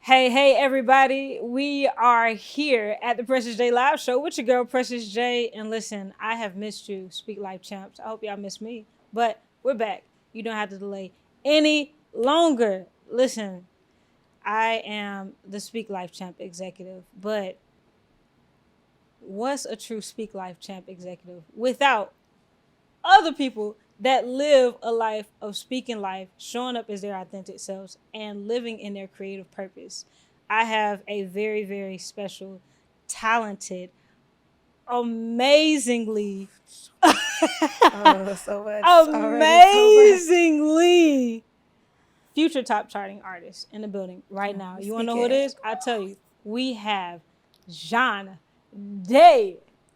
Hey, everybody. We are here at the Precious J Live Show with your girl, Precious J. And listen, I have missed you, Speak Life Champs. I hope y'all miss me. But we're back. You don't have to delay any longer. Listen, I am the Speak Life Champ executive. But what's a true Speak Life Champ executive without other people that live a life of speaking life, showing up as their authentic selves, and living in their creative purpose? I have a very, very special, talented, amazingly, So much. amazingly future top charting artist in the building right now. You want to know who it is? I'll tell you. We have Jandé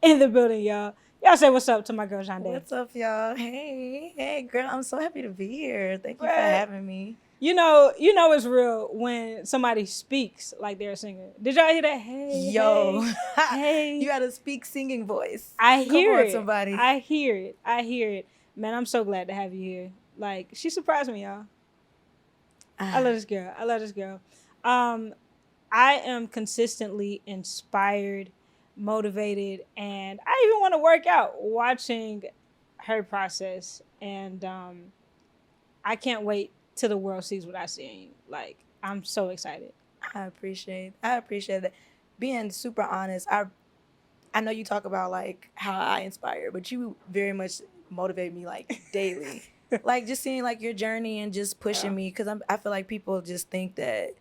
in the building, y'all. Y'all say what's up to my girl Jandé. What's up, y'all? Hey, girl. I'm so happy to be here. Thank you for having me. You know it's real when somebody speaks like they're a singer. Did y'all hear that? Hey, Yo, hey. You got to speak singing voice. I hear Come on, it. somebody. I hear it. Man, I'm so glad to have you here. Like, she surprised me, y'all. I love this girl. I am consistently inspired, motivated, and I even want to work out watching her process. And I can't wait till the world sees what I see in you. Like, I'm so excited. I appreciate that. Being super honest, I know you talk about like how I inspire, but you very much motivate me like daily. Like just seeing like your journey and just pushing me, because I feel like people just think that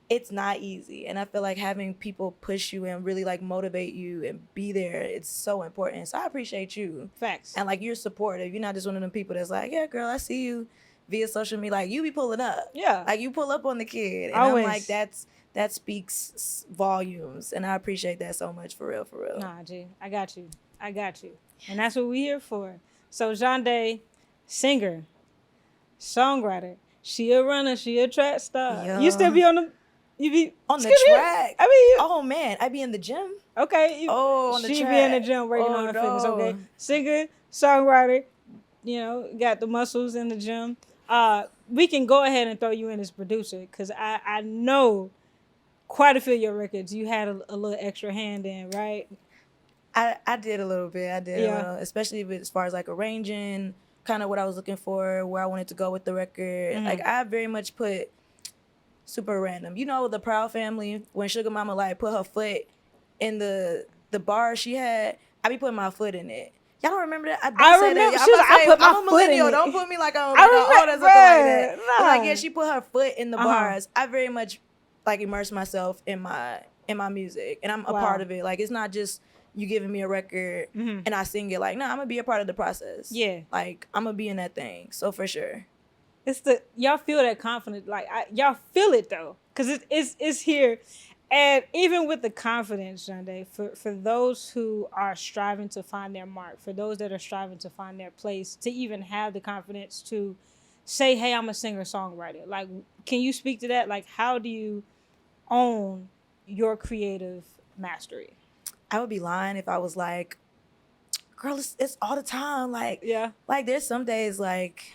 it's not easy, and I feel like having people push you and really like motivate you and be there, it's so important. So I appreciate you. Facts. And like you're supportive. You're not just one of them people that's like, yeah, girl, I see you via social media. Like you be pulling up. Yeah. Like you pull up on the kid. And Always. I'm like, that speaks volumes, and I appreciate that so much, for real. Nah, G, I got you. And that's what we here for. So Jandé, singer, songwriter, she a runner, she a track star. Yeah. You still be on the track. I mean, oh man, I be in the gym. Okay. On the she track. be in the gym working on her fitness. Okay. Singer, songwriter, got the muscles in the gym. We can go ahead and throw you in as producer, because I know quite a few of your records you had a little extra hand in, right? I did a little bit. A little, especially as far as like arranging, kind of what I was looking for, where I wanted to go with the record. Mm-hmm. Like I very much put super random. You know, the Proud Family, when Sugar Mama like put her foot in the bar she had, I be putting my foot in it. Y'all don't remember that? I remember. I put my foot in it. Don't put me like I'm like that's like that. Nah. But like, yeah, she put her foot in the bars. I very much like immerse myself in my music, and I'm a part of it. Like it's not just you giving me a record and I sing it. Like, nah, I'm gonna be a part of the process. Yeah. Like I'm gonna be in that thing. So for sure. It's y'all feel that confidence, like y'all feel it though, because it's here. And even with the confidence, Jandé, for those who are striving to find their mark, for those that are striving to find their place, to even have the confidence to say, hey, I'm a singer-songwriter. Like, can you speak to that? Like, how do you own your creative mastery? I would be lying if I was like, girl, it's all the time. Like, yeah. Like there's some days like,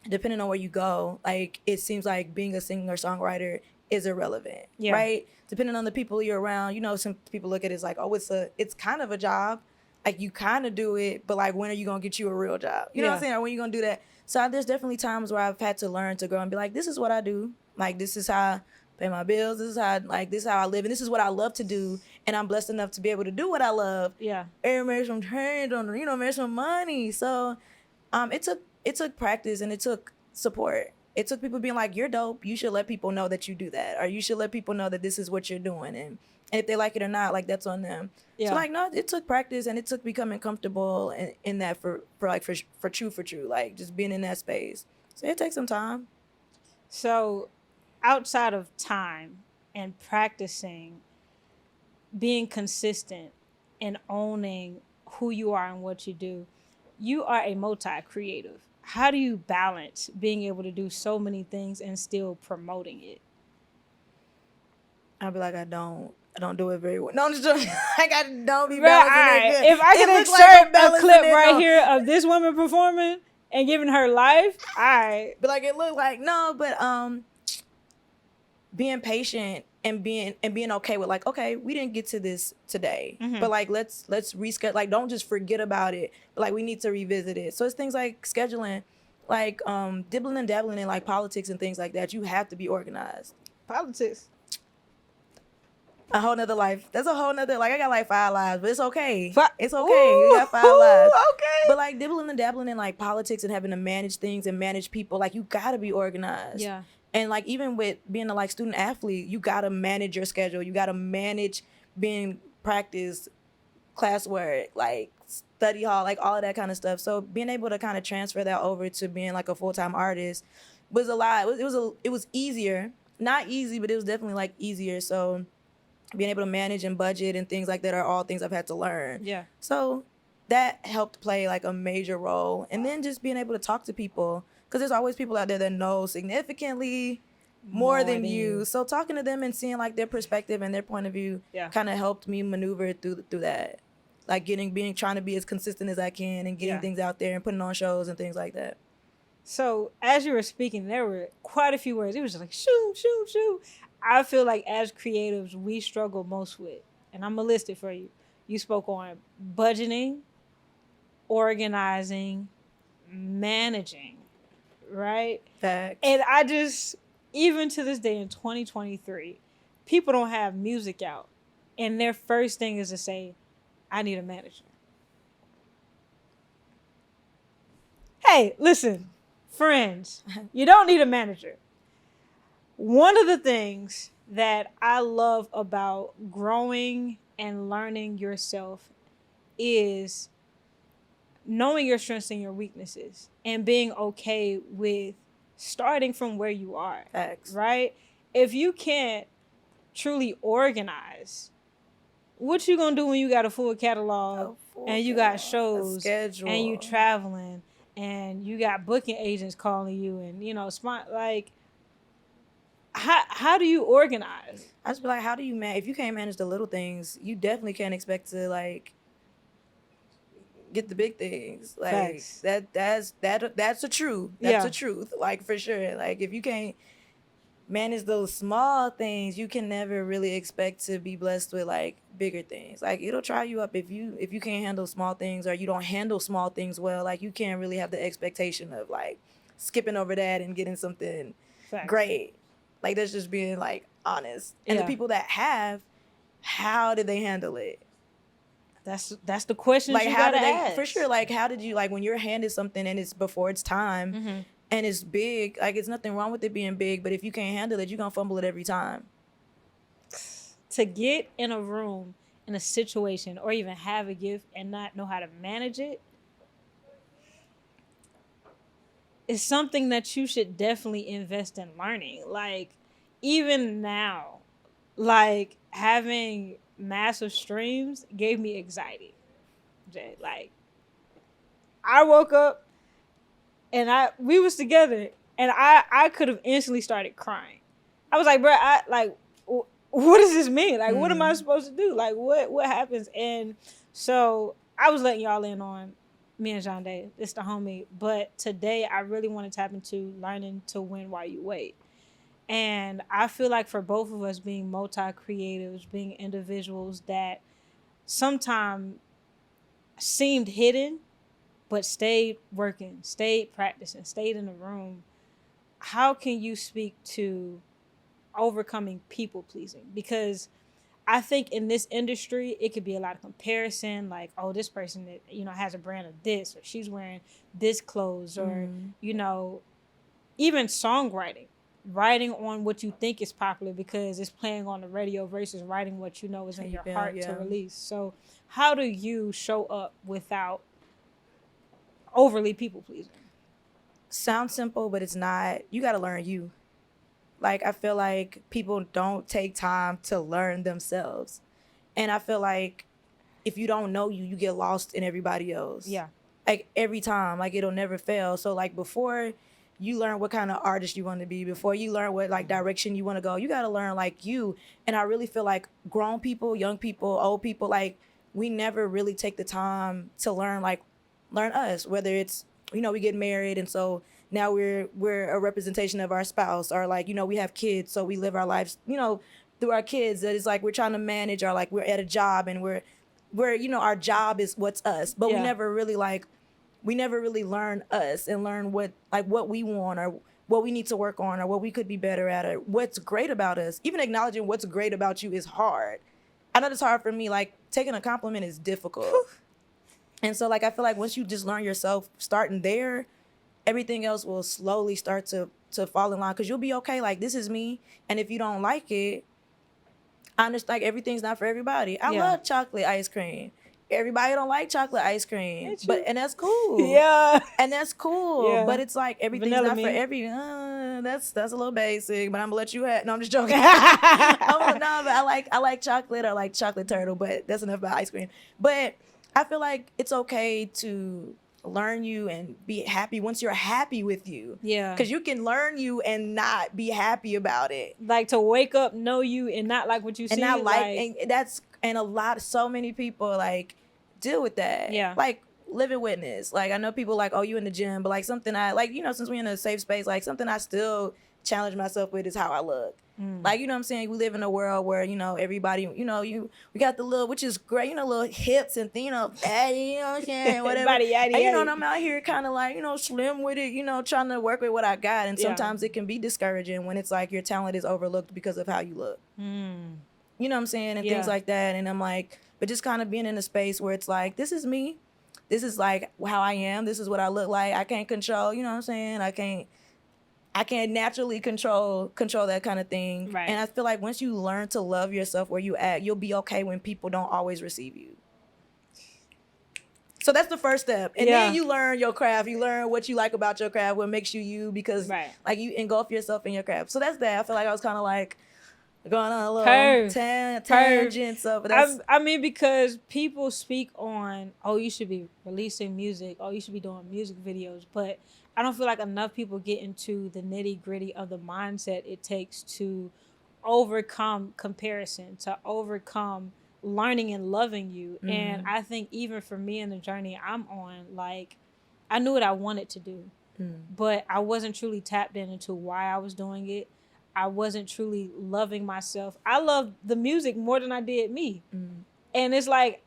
depending on where you go, like it seems like being a singer-songwriter is irrelevant, right? Depending on the people you're around, some people look at it as like, oh, it's kind of a job. Like you kind of do it, but like when are you gonna get you a real job? You know what I'm saying? Or when are you gonna do that? So there's definitely times where I've had to learn to grow and be like, this is what I do. Like this is how I pay my bills. This is how I live, and this is what I love to do. And I'm blessed enough to be able to do what I love. Yeah. And make some change on, make some money. So, it took practice and it took support. It took people being like, you're dope. You should let people know that you do that. Or you should let people know that this is what you're doing. And if they like it or not, like that's on them. Yeah. So like, no, it took practice and it took becoming comfortable in that for true, like just being in that space. So it takes some time. So outside of time and practicing, being consistent and owning who you are and what you do, you are a multi-creative. How do you balance being able to do so many things and still promoting it? I'll be like, I don't do it very well. No, I'm just joking. Like I don't be balancing it good. If I could insert a clip right here of this woman performing and giving her life, but like it looked like no, but being patient and being okay with like, okay, we didn't get to this today, but like let's reschedule. Like, don't just forget about it, but like we need to revisit it. So it's things like scheduling, like dibbling and dabbling in like politics and things like that. You have to be organized. Politics. A whole nother life. That's a whole nother, like, I got like 5 lives, but it's okay. It's okay. Ooh, you got 5 lives. Okay. But like dibbling and dabbling in like politics and having to manage things and manage people, like you gotta be organized. Yeah. And like even with being a like student athlete, you gotta manage your schedule. You gotta manage being practice, classwork, like study hall, like all of that kind of stuff. So being able to kind of transfer that over to being like a full-time artist was a lot. It was easier. Not easy, but it was definitely like easier. So being able to manage and budget and things like that are all things I've had to learn. Yeah. So that helped play like a major role. And then just being able to talk to people, because there's always people out there that know significantly more than you. So talking to them and seeing like their perspective and their point of view kind of helped me maneuver through that. Like trying to be as consistent as I can and getting things out there and putting on shows and things like that. So as you were speaking, there were quite a few words. It was just like, shoot. I feel like as creatives, we struggle most with, and I'm going to list it for you. You spoke on budgeting, organizing, managing, right? Facts. And I just, even to this day in 2023, people don't have music out. And their first thing is to say, I need a manager. Hey, listen, friends, you don't need a manager. One of the things that I love about growing and learning yourself is knowing your strengths and your weaknesses and being okay with starting from where you are. Facts. Right? If you can't truly organize, what you gonna do when you got a full catalog and you got shows and you traveling and you got booking agents calling you and, you know, like, how do you organize? I just be like, how do you if you can't manage the little things, you definitely can't expect to like get the big things. Like Facts. that's the truth. That's the truth. Like for sure. Like if you can't manage those small things, you can never really expect to be blessed with like bigger things. Like it'll try you up if you can't handle small things or you don't handle small things well. Like you can't really have the expectation of like skipping over that and getting something great. Like that's just being like honest. And the people that have, how did they handle it? That's the question like you how gotta did they ask. For sure. Like how did you, like when you're handed something and it's before it's time and it's big, like it's nothing wrong with it being big, but if you can't handle it, you're gonna fumble it every time. To get in a room, in a situation, or even have a gift and not know how to manage it is something that you should definitely invest in learning. Like, even now, like, having massive streams gave me anxiety. Like, I woke up and we was together and I could have instantly started crying. I was like, bro, what does this mean? Like, what am I supposed to do? Like, what happens? And so I was letting y'all in on me and Jandé. It's the homie. But today I really want to tap into learning to win while you wait. And I feel like for both of us being multi-creatives, being individuals that sometimes seemed hidden, but stayed working, stayed practicing, stayed in the room, how can you speak to overcoming people pleasing? Because I think in this industry, it could be a lot of comparison, like, oh, this person that, you know, has a brand of this, or she's wearing this clothes, or, you know, even songwriting, writing on what you think is popular because it's playing on the radio versus writing what you know is in your heart to release. So how do you show up without overly people pleasing? Sounds simple, but it's not. You got to learn you. Like, I feel like people don't take time to learn themselves. And I feel like if you don't know you, you get lost in everybody else. Yeah. Like, every time. Like, it'll never fail. So, like, before you learn what kind of artist you want to be, before you learn what, like, direction you want to go, you got to learn, like, you. And I really feel like grown people, young people, old people, like, we never really take the time to learn us. Whether it's, you know, we get married, and so now we're a representation of our spouse, or like, you know, we have kids, so we live our lives, you know, through our kids. That it's like we're trying to manage, or like we're at a job and we're you know, our job is what's us, but we never really learn us and learn what we want, or what we need to work on, or what we could be better at, or what's great about us. Even acknowledging what's great about you is hard. I know it's hard for me. Like, taking a compliment is difficult. And so, like, I feel like once you just learn yourself, starting there, everything else will slowly start to fall in line, because you'll be okay. Like, this is me. And if you don't like it, I understand, like, everything's not for everybody. I love chocolate ice cream. Everybody don't like chocolate ice cream, and that's cool. Yeah, and that's cool. Yeah. But it's like everything's vanilla not for every. That's a little basic, but I'm gonna let you have. No, I'm just joking. But I like chocolate. I like chocolate turtle, but that's enough about ice cream. But I feel like it's okay to learn you and be happy once you're happy with you. Yeah, because you can learn you and not be happy about it. Like, to wake up, know you, and not like what you see. And not like and that's. And so many people like deal with that. Yeah. Like, living witness. Like, I know people like, oh, you in the gym, but like something I like, you know, since we're in a safe space, like something I still challenge myself with is how I look. Like, you know what I'm saying? We live in a world where, you know, everybody, you know, we got the little, which is great, you know, little hips and, you know, fatty, you know what I'm saying? Whatever. And, you know, and I'm out here kind of like, you know, slim with it, you know, trying to work with what I got. And sometimes it can be discouraging when it's like your talent is overlooked because of how you look. You know what I'm saying? And things like that. And I'm like, but just kind of being in a space where it's like, this is me. This is like how I am. This is what I look like. I can't control, you know what I'm saying? I can't naturally control that kind of thing. Right. And I feel like once you learn to love yourself where you at, you'll be okay when people don't always receive you. So that's the first step. And then you learn your craft. You learn what you like about your craft, what makes you, because like, you engulf yourself in your craft. So that's that. I feel like I was kind of like, going on a little tangent. So, but I mean, because people speak on, oh, you should be releasing music, oh, you should be doing music videos, but I don't feel like enough people get into the nitty gritty of the mindset it takes to overcome comparison, to overcome learning and loving you. And I think even for me in the journey I'm on, like, I knew what I wanted to do, but I wasn't truly tapped into why I was doing it. I wasn't truly loving myself. I loved the music more than I did me. And it's like,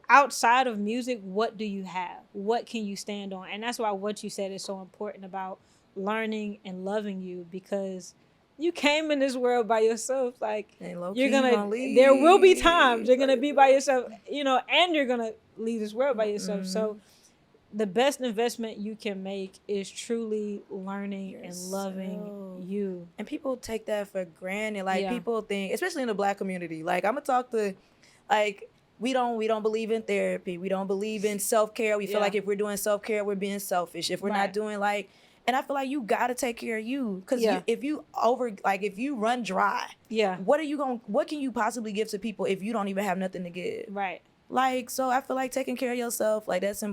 outside of music, what do you have? What can you stand on? And that's why what you said is so important about learning and loving you, because you came in this world by yourself. Like, you're gonna there will be times you're gonna be by yourself, you know, and you're gonna leave this world by yourself. So the best investment you can make is truly learning and loving you. And people take that for granted. Like, people think, especially in the Black community, like, I'm gonna talk to, like, we don't believe in therapy. We don't believe in self-care. We feel like if we're doing self-care, we're being selfish. If we're not doing, like, and I feel like you gotta take care of you, because if you run dry, what can you possibly give to people if you don't even have nothing to give? Right. Like, so I feel like taking care of yourself, like, that's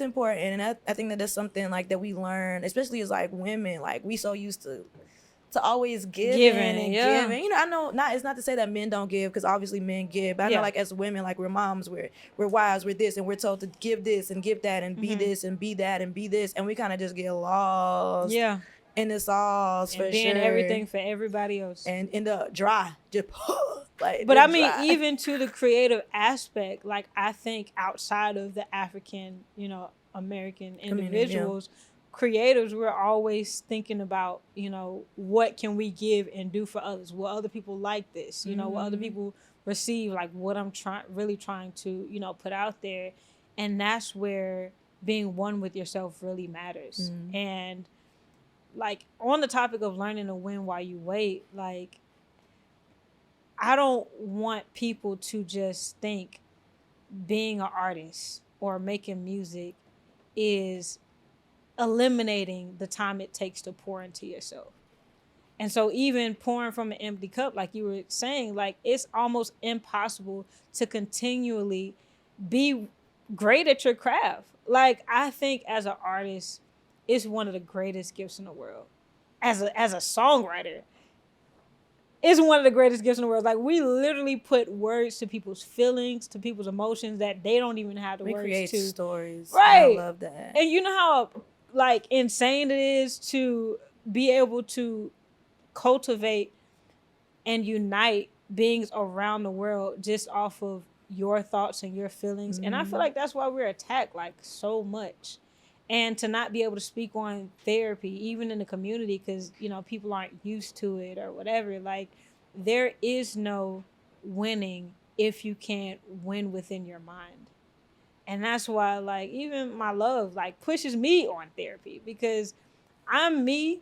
important. And I think that's something like that we learn, especially as like women. Like, we so used to always giving and giving. You know, I know it's not to say that men don't give, because obviously men give. But I know, like, as women, like, we're moms, we're wives, we're this, and we're told to give this and give that and be this and be that and be this, and we kind of just get lost. Yeah. In the sauce, and for being everything for everybody else, and in the dry, just like. But I mean, even to the creative aspect, like, I think outside of the African, you know, American individuals, creators, we're always thinking about, you know, what can we give and do for others? Will other people like this? You know, will other people receive, like, what I'm really trying to, you know, put out there? And that's where being one with yourself really matters. And like, on the topic of learning to win while you wait, like, I don't want people to just think being an artist or making music is eliminating the time it takes to pour into yourself. And so even pouring from an empty cup, like you were saying, like, it's almost impossible to continually be great at your craft. Like, I think as an artist, it's one of the greatest gifts in the world. As a songwriter, it's one of the greatest gifts in the world. Like, we literally put words to people's feelings, to people's emotions that they don't even have the words to. We create stories. Right. I love that. And you know how like insane it is to be able to cultivate and unite beings around the world just off of your thoughts and your feelings. And I feel like that's why we're attacked like so much. And to not be able to speak on therapy, even in the community, because, you know, people aren't used to it or whatever. Like, there is no winning if you can't win within your mind. And that's why, like, even my love, like, pushes me on therapy, because I'm me.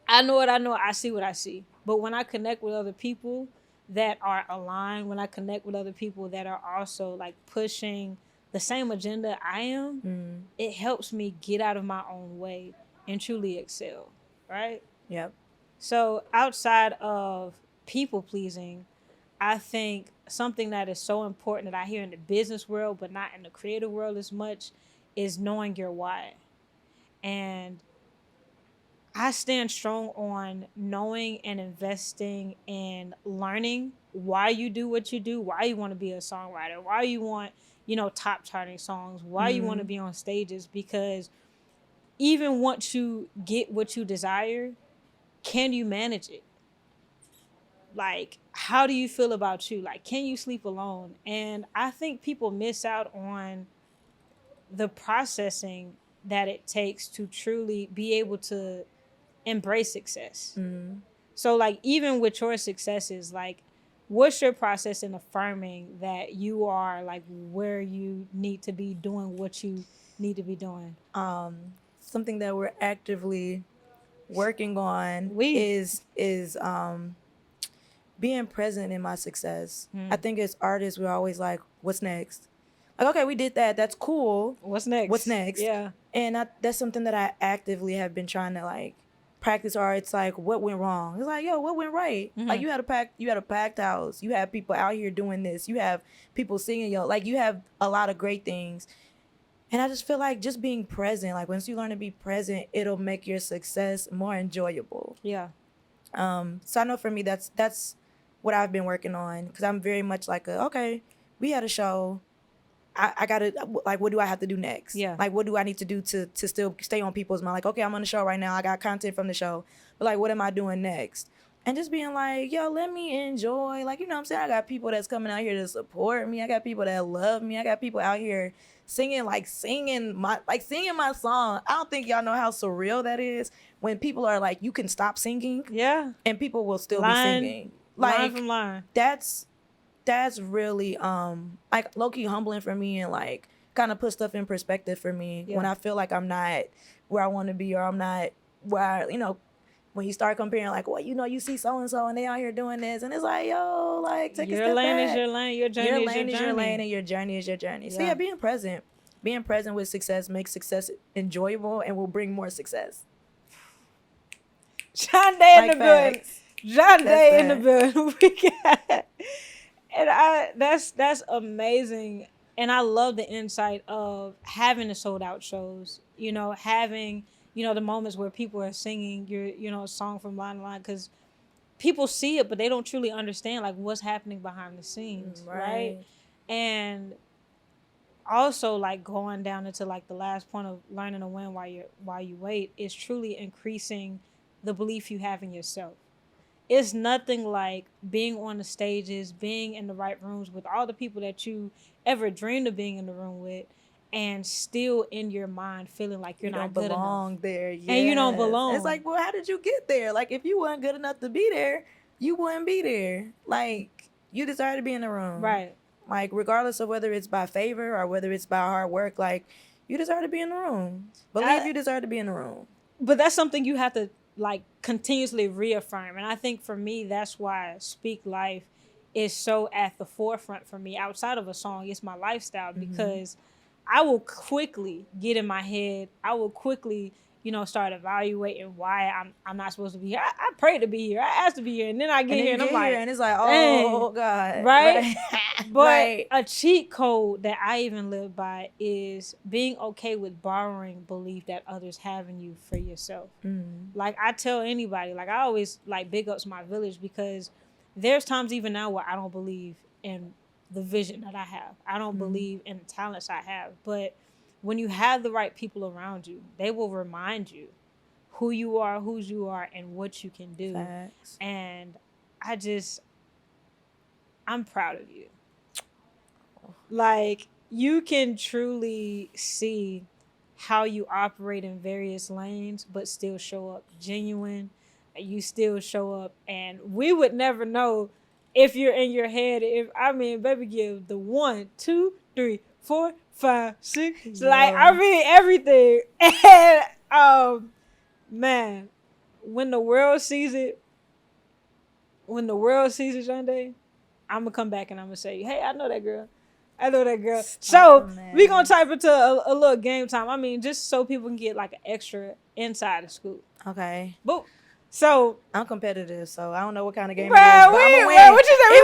I know what I know. I see what I see. But when I connect with other people that are aligned, when I connect with other people that are also, like, pushing the same agenda I am, it helps me get out of my own way and truly excel, right? Yep. So outside of people pleasing, I think something that is so important that I hear in the business world, but not in the creative world as much, is knowing your why. And I stand strong on knowing and investing in learning why you do what you do, why you want to be a songwriter, why you want, you know, top charting songs, why you want to be on stages, because even once you get what you desire, can you manage it? Like, how do you feel about you? Like, can you sleep alone? And I think people miss out on the processing that it takes to truly be able to embrace success. So, like, even with your successes, like, what's your process in affirming that you are, like, where you need to be doing what you need to be doing? Something that we're actively working on is being present in my success. I think as artists, we're always like, what's next? Like, okay, we did that. That's cool. What's next? What's next? Yeah. And that's something that I actively have been trying to, like, practice. Or it's like, what went wrong? It's like, yo, what went right? Like, you had a packed house. You have people out here doing this. You have people singing, yo. Like, you have a lot of great things. And I just feel like just being present, like, once you learn to be present, it'll make your success more enjoyable. Yeah. So I know for me, that's what I've been working on, because I'm very much like, okay, we had a show. I gotta, like, what do I have to do next? Yeah. Like, what do I need to do to still stay on people's mind? Like, okay, I'm on the show right now. I got content from the show. But, like, what am I doing next? And just being like, yo, let me enjoy. Like, you know what I'm saying? I got people that's coming out here to support me. I got people that love me. I got people out here singing my song. I don't think y'all know how surreal that is when people are like, you can stop singing. Yeah. And people will still be singing. Like, line from line. That's really like, low-key humbling for me, and, like, kind of put stuff in perspective for me when I feel like I'm not where I want to be, or I'm not where I, you know, when you start comparing, like, well, you know, you see so-and-so and they out here doing this, and it's like, yo, like, take a step back. Your lane is your lane, your journey is your journey. Your lane and your journey is your journey. So yeah, being present with success makes success enjoyable and will bring more success. Jandé in the building. Jandé in the building. We got, and that's amazing. And I love the insight of having the sold out shows, you know, having, you know, the moments where people are singing your, you know, song from line to line, because people see it, but they don't truly understand, like, what's happening behind the scenes, right? And also, like, going down into, like, the last point of learning to win while you wait is truly increasing the belief you have in yourself. It's nothing like being on the stages, being in the right rooms with all the people that you ever dreamed of being in the room with, and still in your mind feeling like you're not good enough. You don't belong there. Yes. And you don't belong. It's like, well, how did you get there? Like, if you weren't good enough to be there, you wouldn't be there. Like, you deserve to be in the room. Right. Like, regardless of whether it's by favor or whether it's by hard work, like, you deserve to be in the room. Believe you deserve to be in the room. But that's something you have to, like, continuously reaffirm. And I think for me, that's why Speak Life is so at the forefront for me. Outside of a song, it's my lifestyle, because I will quickly get in my head. I will quickly, you know, start evaluating why I'm not supposed to be here. I prayed to be here. I asked to be here. And then I get here and I'm like, and it's like, oh, God. Right? But a cheat code that I even live by is being okay with borrowing belief that others have in you for yourself. Like, I tell anybody, like, I always, like, big ups my village, because there's times even now where I don't believe in the vision that I have. I don't believe in the talents I have. But when you have the right people around you, they will remind you who you are, whose you are, and what you can do. Facts. And I'm proud of you. Like, you can truly see how you operate in various lanes, but still show up genuine. You still show up, and we would never know if you're in your head. Baby, give the 1, 2, 3, 4, 5, 6. Yo. Like, everything. And man, when the world sees it, Jandé, I'm gonna come back and I'm gonna say, hey, I know that girl. So we gonna type into a little game time. I mean, just so people can get like an extra insider scoop. Okay. Boop. So I'm competitive, so I don't know what kind of game it is. But I'm gonna win. What you say?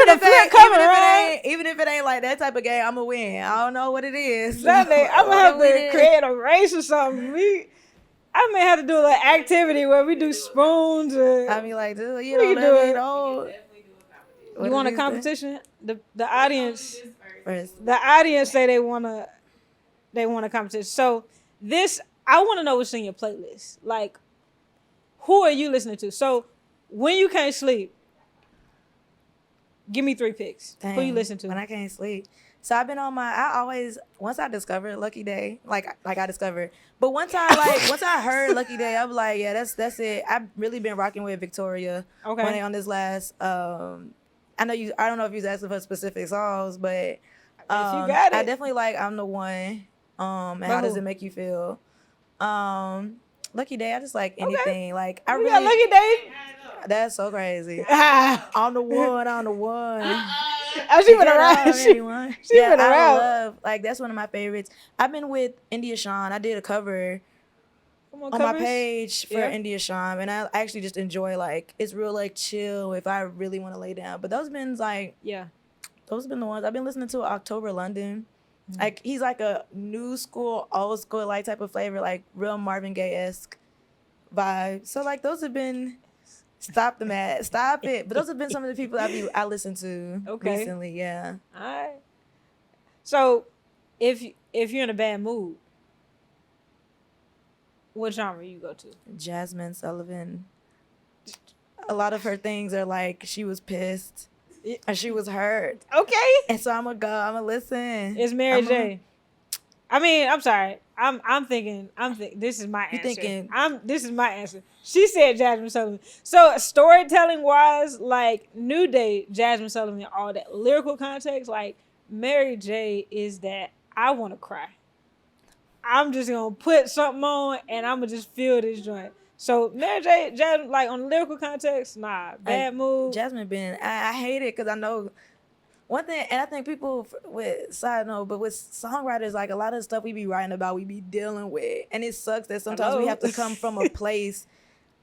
Even if it ain't like that type of game, I'm gonna win. I don't know what it is. Sunday, I'm gonna have to create a race or something. I may have to do a little activity where we do spoons. I mean, like, dude, you want a competition? The audience. First. The audience say they want a competition. So I want to know what's in your playlist. Like, who are you listening to? So when you can't sleep, give me 3 picks. Dang, who you listen to? When I can't sleep. So I've been on once I discovered Lucky Day, like I discovered. But once I heard Lucky Day, I'm like, yeah, that's it. I've really been rocking with Victoria. Okay. On this last I don't know if you was asking for specific songs, but if you got it. I definitely like I'm the One. And How Does It Make You Feel? Lucky Day, I just like anything. Okay. Like I really Lucky Day. That's so crazy. I'm the one. She been around. I love, like, that's one of my favorites. I've been with India Shawn. I did a cover on my page for India Shawn, and I actually just enjoy, like, it's real, like, chill if I really want to lay down. But those have been the ones I've been listening to. October London. Mm-hmm. Like, he's like a new school, old school, like, type of flavor, like real Marvin Gaye-esque vibe. So, like, those have been. Stop it. But those have been some of the people I listened to recently, yeah. All right. So, if you're in a bad mood, what genre you go to? Jazmine Sullivan. A lot of her things are like she was pissed or she was hurt. Okay. And so I'm gonna listen. It's Mary J. I mean, I'm sorry. I'm thinking this is my answer. This is my answer. She said Jazmine Sullivan. So storytelling wise, like New Day, Jazmine Sullivan, all that lyrical context, like Mary J is that I want to cry. I'm just gonna put something on and I'm gonna just feel this joint. So Mary J, Jazmine, like on the lyrical context, nah, bad mood. Jazmine I hate it because I know. One thing, and I think people with songwriters, like a lot of stuff we be writing about, we be dealing with. And it sucks that sometimes we have to come from a place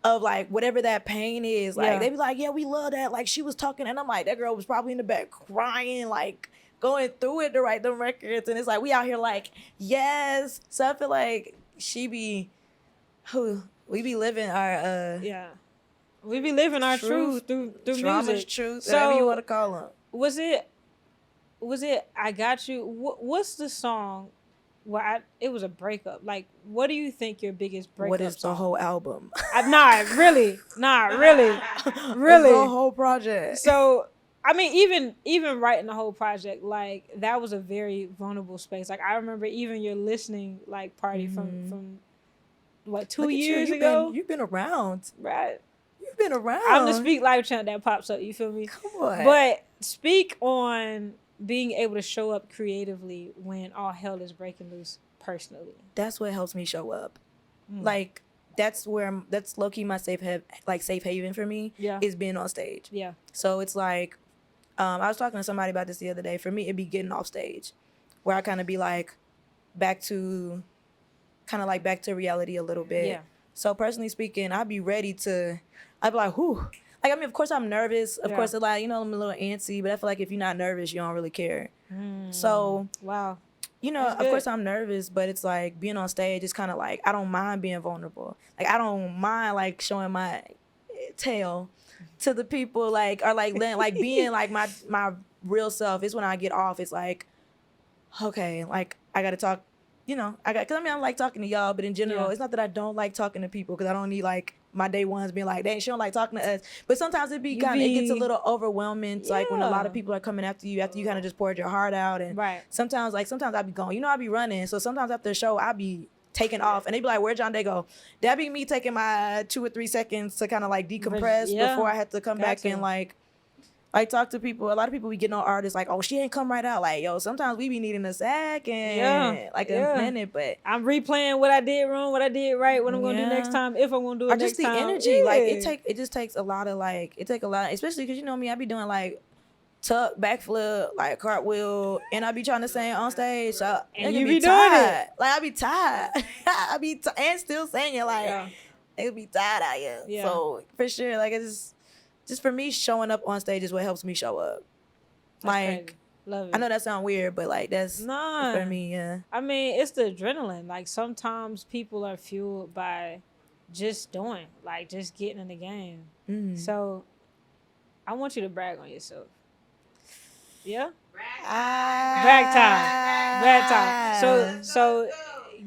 of like whatever that pain is. Like they be like, yeah, we love that. Like she was talking, and I'm like, that girl was probably in the back crying, like going through it to write them records. And it's like, we out here like, yes. So I feel like we be living our we be living our truth through music. Truth, so, whatever you want to call them. Was it I Got You? What's the song where it was a breakup? Like, what do you think your biggest breakup What is song? the whole album? Really. The whole project. So, I mean, even writing the whole project, like, that was a very vulnerable space. Like, I remember even your listening, like, party from what, 2 years ago? You've been around. Right. You've been around. I'm the Speak Live chant that pops up, you feel me? Come on. But speak on being able to show up creatively when all hell is breaking loose personally. That's what helps me show up. Like that's low-key my safe haven for me. Yeah. Is being on stage. Yeah. So it's like I was talking to somebody about this the other day. For me, it'd be getting off stage where I kind of be like back to reality a little bit. Yeah. So personally speaking, I'd be like, whew. Like, I mean, of course I'm nervous. Of course, like, you know, I'm a little antsy, but I feel like if you're not nervous, you don't really care. So, wow. You know, of course I'm nervous, but it's like being on stage is kind of like, I don't mind being vulnerable. Like, I don't mind like showing my tail to the people, like, or like being like my real self. Is when I get off, it's like, okay, like I got to talk because I like talking to y'all, but in general, it's not that I don't like talking to people, because I don't need like my day ones being like, dang, she don't like talking to us. But sometimes it gets a little overwhelming. It's like when a lot of people are coming after you kind of just poured your heart out. And sometimes I be going, I be running. So sometimes after the show, I be taking off, and they be like, where'd Jandé go? That be me taking my 2 or 3 seconds to kind of like decompress before I had to come back and like talk to people. A lot of people be getting on artists like, oh, she ain't come right out. Like, yo, sometimes we be needing a second, a minute. But I'm replaying what I did wrong, what I did right, what I'm gonna do next time, if I'm gonna do it next time. Or just the energy. Like it just takes a lot of especially because me, I be doing like tuck, backflip, like cartwheel, and I be trying to sing on stage. So and you be doing it. Like I be tired. And still singing like it be tired out here. Yeah. So for sure, like it's just for me, showing up on stage is what helps me show up. That's crazy. Love it. I know that sounds weird, but like that's for me. Yeah. I mean, it's the adrenaline. Like sometimes people are fueled by just doing, like just getting in the game. Mm. So I want you to brag on yourself. Yeah. Brag time. So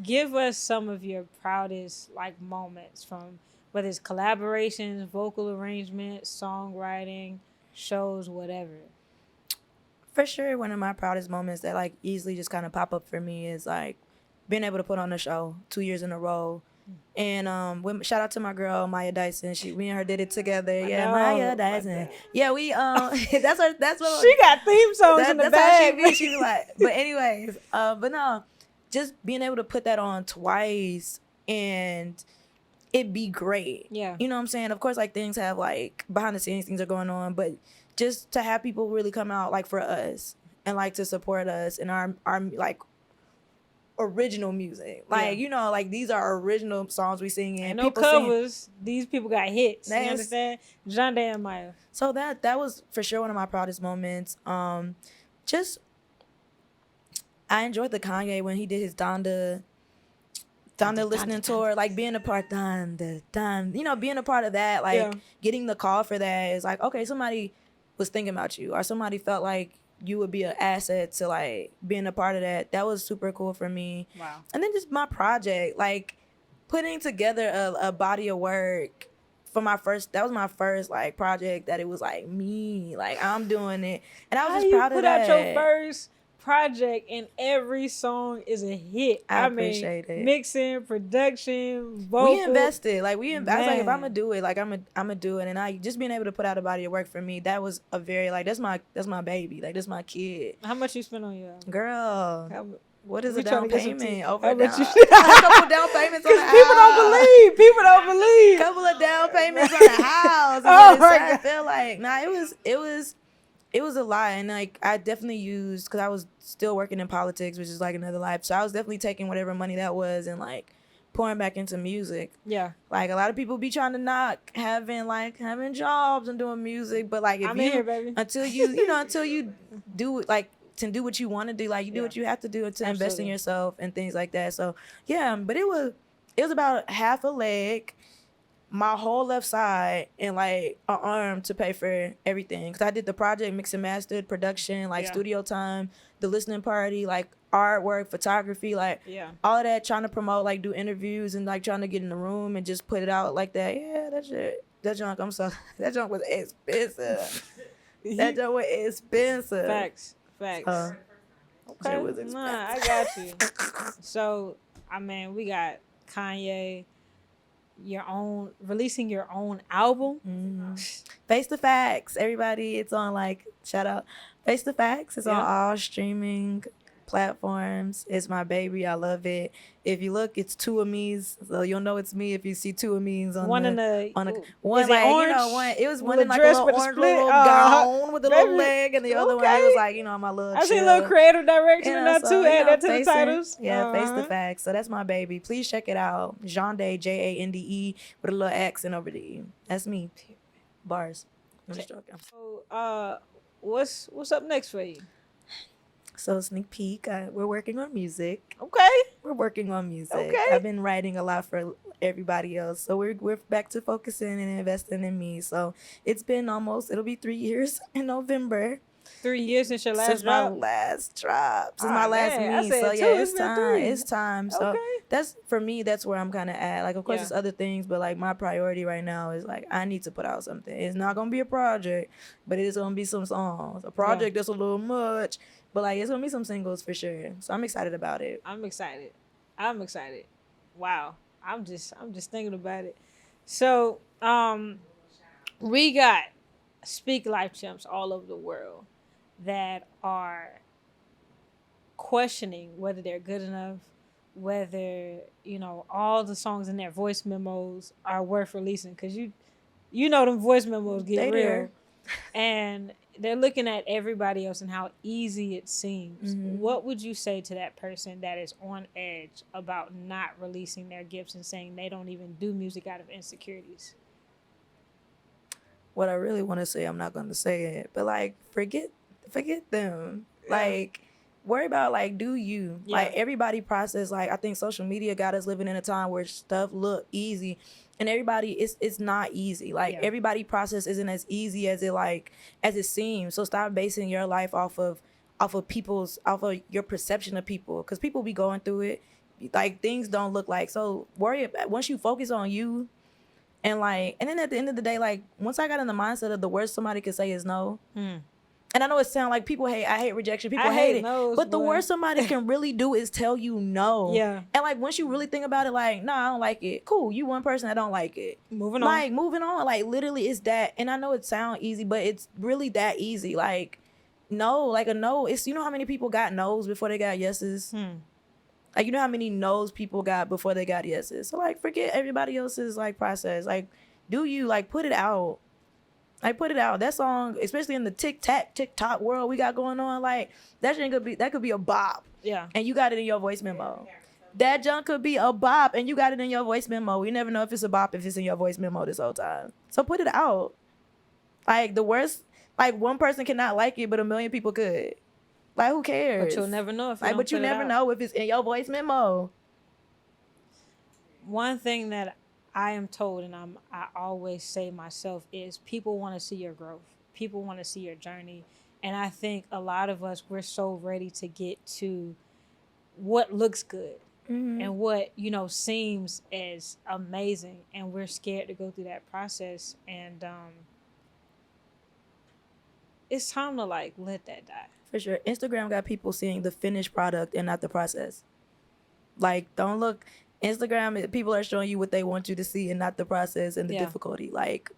give us some of your proudest like moments from whether it's collaborations, vocal arrangement, songwriting, shows, whatever. For sure, one of my proudest moments that like easily just kind of pop up for me is like being able to put on a show 2 years in a row. And shout out to my girl Maya Dyson. We and her did it together. Maya Dyson. Yeah, we that's what she got theme songs in the bag. That's how she be like. But anyways, but no, just being able to put that on twice and it be great. Yeah. You know what I'm saying? Of course, like things have like behind the scenes things are going on, but just to have people really come out like for us and like to support us and our like original music. Like, like these are original songs we sing in. And no covers. These people got hits. You understand? Jandé and Maya. So that was for sure one of my proudest moments. Just I enjoyed the Kanye when he did his Donda listening tour, like being a part being a part of that, like getting the call for that is like, okay, somebody was thinking about you or somebody felt like you would be an asset to like being a part of that. That was super cool for me. Wow. And then just my project, like putting together a body of work for that was my first like project that it was like me, like I'm doing it. And I was just proud of that. How you put out your first project and every song is a hit. I appreciate it. Mixing, production, vocal. We invested. Like I was like, if I'm gonna do it, like I'm gonna do it. And I just being able to put out a body of work for me, that was a very like that's my baby. Like that's my kid. How much you spent on your girl? What is a down payment? Over a couple down payments on the house. People don't believe. Couple of down payments on the house. I feel like it was a lot, and like I definitely used because I was still working in politics, which is like another life. So I was definitely taking whatever money that was and like pouring back into music. Yeah, like a lot of people be trying to knock having jobs and doing music, but like until you do like to do what you want to do, like you do what you have to do to invest in yourself and things like that. So yeah, but it was about half a leg, my whole left side, and like an arm to pay for everything. Cause I did the project, mix and mastered, production, like studio time, the listening party, like artwork, photography, like all of that, trying to promote, like do interviews and like trying to get in the room and just put it out like that. Yeah, that junk was expensive. That junk was expensive. Facts. Okay. I got you. So, I mean, we got Kanye, releasing your own album. Mm-hmm. Face the Facts, everybody. It's on shout out Face the Facts. It's on all streaming platforms. It's my baby. I love it. If you look, it's two of me's, so you'll know it's me if you see two of me's on one like orange? One. It was one in like a little orange little gown with a little leg, and the other one it was like my little. I see a little creative direction in that too. Add that to the titles. Yeah, Face the Facts. So that's my baby. Please check it out. Jandé, Jande, with a little accent over the E. That's me. Bars. I'm just joking. So, what's up next for you? So sneak peek, we're working on music. Okay. We're working on music. Okay. I've been writing a lot for everybody else. So we're back to focusing and investing in me. So it's been it'll be 3 years in November. 3 years since your last since drop? my last drop, since my last man, me. So yeah, it's time. 3. It's time. So Okay. that's for me. That's where I'm kind of at. Like, of course, Yeah. it's other things, but like my priority right now is like I need to put out something. It's not gonna be a project, but it's gonna be some songs. A project that's a little much, but like it's gonna be some singles for sure. So I'm excited about it. I'm excited. Wow. I'm just thinking about it. So, we got Speak Life champs all over the world that are questioning whether they're good enough, whether, you know, all the songs in their voice memos are worth releasing, because you know them voice memos get real. And they're looking at everybody else and how easy it seems. What would you say to that person that is on edge about not releasing their gifts and saying they don't even do music out of insecurities? What I really want to say, I'm not going to say it, but like forget them. Yeah. Like worry about like do you. Yeah. Like everybody process, like I think social media got us living in a time where stuff look easy, and everybody it's not easy. Like everybody process isn't as easy as it seems. So stop basing your life off of your perception of people, because people be going through it. Like things don't look like, so worry about once you focus on you. And then at the end of the day, like once I got in the mindset of the worst somebody could say is no. And I know it sounds like I hate rejection. People hate it. No's, but the worst somebody can really do is tell you no. Yeah. And like once you really think about it, like, nah, I don't like it. Cool. You one person that don't like it. Moving on. Like literally it's that. And I know it sounds easy, but it's really that easy. Like no, like a no. It's, you know how many people got no's before they got yeses? Like, you know how many no's people got before they got yeses? So, like, forget everybody else's, like, process. Like, do you, like, put it out. Like, put it out. That song, especially in the TikTok world we got going on, like, that could be a bop. Yeah. And you got it in your voice memo. That junk could be a bop, and you got it in your voice memo. You never know if it's a bop if it's in your voice memo this whole time. So, put it out. Like, the worst, like, one person cannot like it, but a million people could. Like, who cares? But you'll never know if you never know if it's in your voice memo. One thing that I am told, and I always say myself, is people want to see your growth. People want to see your journey. And I think a lot of us, we're so ready to get to what looks good and what, you know, seems as amazing. And we're scared to go through that process. And it's time to, like, let that die. For sure. Instagram got people seeing the finished product and not the process. Like, don't look. Instagram, people are showing you what they want you to see and not the process and the difficulty. Like,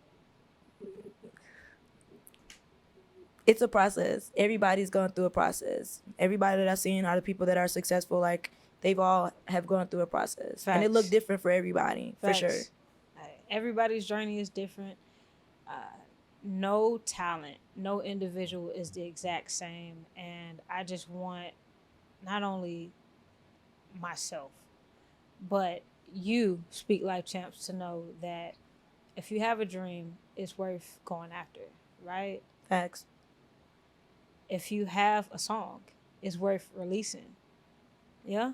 it's a process. Everybody's going through a process. Everybody that I've seen are the people that are successful. Like, they've all have gone through a process. Facts. And it looked different for everybody. Facts. For sure. Everybody's journey is different. No talent, no individual is the exact same. And I just want not only myself, but you, Speak Life Champs, to know that if you have a dream, it's worth going after, right? Facts. If you have a song, it's worth releasing. Yeah?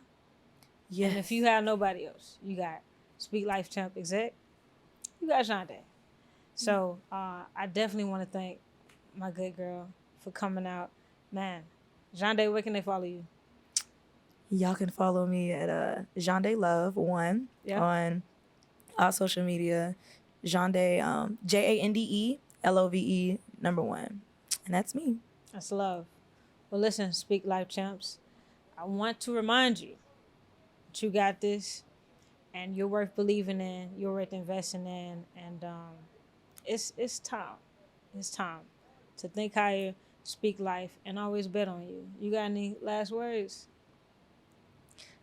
Yes. And if you have nobody else, you got Speak Life Champ Exec, you got Jandé. So I definitely want to thank my good girl for coming out. Man, Jandé, where can they follow you? Y'all can follow me at Jandé Love 1 on all social media. Jandé, JANDE LOVE 1. And that's me. That's love. Well, listen, Speak Life Champs, I want to remind you that you got this and you're worth believing in, you're worth investing in, and it's time. It's time to think higher, speak life, and always bet on you. You got any last words?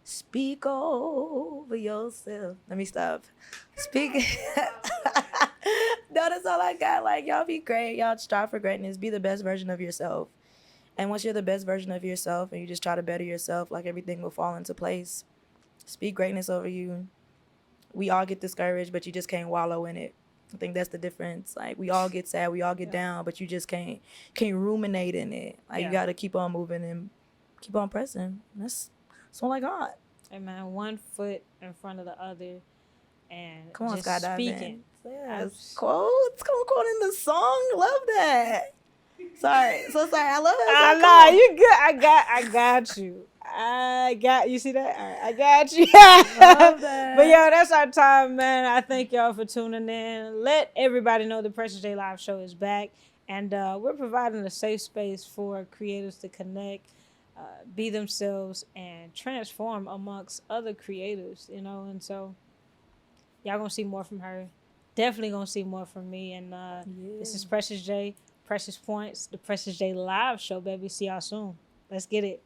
Speak over yourself. Let me stop. Speak. No, that's all I got. Like, y'all be great. Y'all strive for greatness. Be the best version of yourself. And once you're the best version of yourself and you just try to better yourself, like, everything will fall into place. Speak greatness over you. We all get discouraged, but you just can't wallow in it. I think that's the difference. Like, we all get sad, we all get down, but you just can't ruminate in it. Like, you got to keep on moving and keep on pressing. That's all I got. Hey, man, one foot in front of the other and come on, just speaking. Yes. Quotes. Come on, quote in the song. Love that. Sorry. So sorry. I love it. I know you good. I got you. You see that? All right, I got you. Love that. But yo, that's our time, man. I thank y'all for tuning in. Let everybody know the Precious J Live Show is back, and we're providing a safe space for creators to connect, be themselves, and transform amongst other creators. You know, and so y'all gonna see more from her. Definitely gonna see more from me. And This is Precious J, Precious Points, the Precious J Live Show, baby. See y'all soon. Let's get it.